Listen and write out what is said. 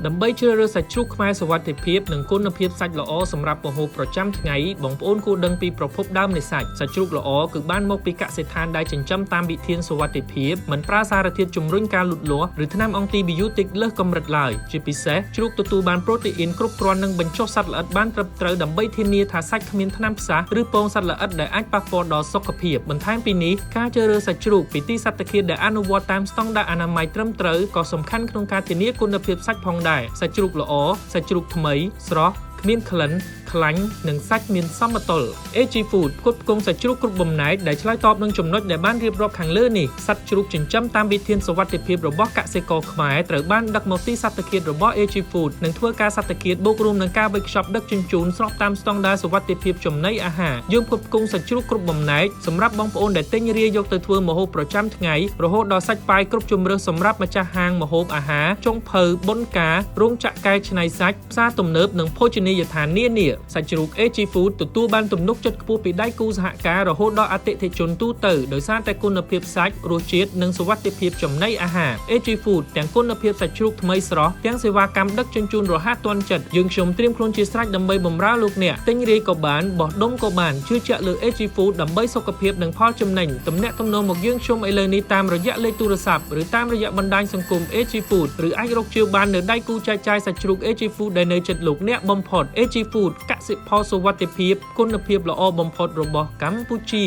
ដើម្បីជ្រើសរើសសាច់ជ្រូកខ្មែរសុវត្ថិភាពនិងគុណភាពសាច់ល្អសម្រាប់ម្ហូបប្រចាំថ្ងៃបងប្អូនគួរដឹងពីប្រភពដើមនៃសាច់ជ្រូកល្អគឺបានមកពីកសិដ្ឋានដែលចិញ្ចឹមតាមវិធានសុវត្ថិភាពមិនប្រើសារធាតុជំរុញការលូតលាស់ឬថ្នាំអង់ទីប៊ីយោទិកលើសកម្រិតឡើយជាពិសេសជ្រូកទទួលបានប្រូតេអ៊ីនគ្រប់គ្រាន់និងបញ្ចុះសត្វល្អិតបានត្រឹមត្រូវដើម្បីធានាថាសាច់គ្មានថ្នាំផ្សះឬពងសត្វល្អិតដែលអាចប៉ះពាល់ដល់សុខភាពបន្ថែមពីនេះការជ្រើសរើសសាច់ជ្រូកពីទីសត្វឃាតដែលអនុវត្តតាមស្តង់ដារអនាម័យត្រឹមត្រូវក៏សំខាន់ក្នុងការធានាគុណភាពសាច់ផងដែរសាច់ជ្រូកល្អសាច់ជ្រូកថ្មីស្រស់គ្មានក្លិនខ្លាញ់និងសាច់មានសមតុល្យ AG Food ផ្គត់ផ្គង់សាច់ជ្រូកគ្រប់បំណែកដែលឆ្លើយតបនឹងចំណុចដែលបានរៀបរាប់ខាងលើនេះសត្វជ្រូកចិញ្ចឹមតាមវិធានសុវត្ថិភាពរបស់កសិករខ្មែរត្រូវបានដឹកមកទីសត្វឃាតរបស់ AG Food និងធ្វើការសត្វឃាតបូករួមនឹងការវេចខ្ចប់ដឹកជញ្ជូនស្របតាមស្តង់ដារសុវត្ថិភាពចំណីអាហារយើងផ្គត់ផ្គង់សាច់ជ្រូកគ្រប់បំណែកសម្រាប់បងប្អូនដែលទិញរាយយកទៅធ្វើម្ហូបប្រចាំថ្ងៃរហូតដល់សាច់ប៉ាយគ្រប់ជម្រើសសម្រាប់ម្ចាស់ហាងម្ហូបអាហារចុងភៅបុណ្យការរោងចក្រកែច្នៃសាច់ផ្សារទំនើបនិងភោជនីយដ្ឋាននានាសាច់ជ្រូក AG Food ទទួលបានទំនុកចិត្តខ្ពស់ពីដៃគូសហការរហូតដល់អតិថិជនទូទៅដោយសារតែគុណភាពសាច់រសជាតិនិងសុវត្ថិភាពចំណីអាហារ AG Food ទាំងគុណភាពសាច់ជ្រូកថ្មីស្រស់ទាំងសេវាកម្មដឹកជញ្ជូនរហ័សទាន់ចិត្តយើងខ្ញុំត្រៀមខ្លួនជាស្រេចដើម្បីបម្រើលោកអ្នកទិញរាយក៏បានបោះដុំក៏បានជឿជាក់លើ AG Food ដើម្បីសុខភាពនិងផលចំណេញទំនាក់ទំនងមកយើងខ្ញុំឥឡូវនេះតាមរយៈលេខទូរស័ព្ទឬតាមរយៈបណ្ដាញសង្គម AG Food ឬអាចរកជាវបាននៅដៃគូចែកចាយសាច់ជ្រូក AG Food ដែលនៅជិតលោកអ្នកបំផុត AG Food កសិផលសុវត្ថិភាពគុណភាពល្អបំផុតរបស់កម្ពុជា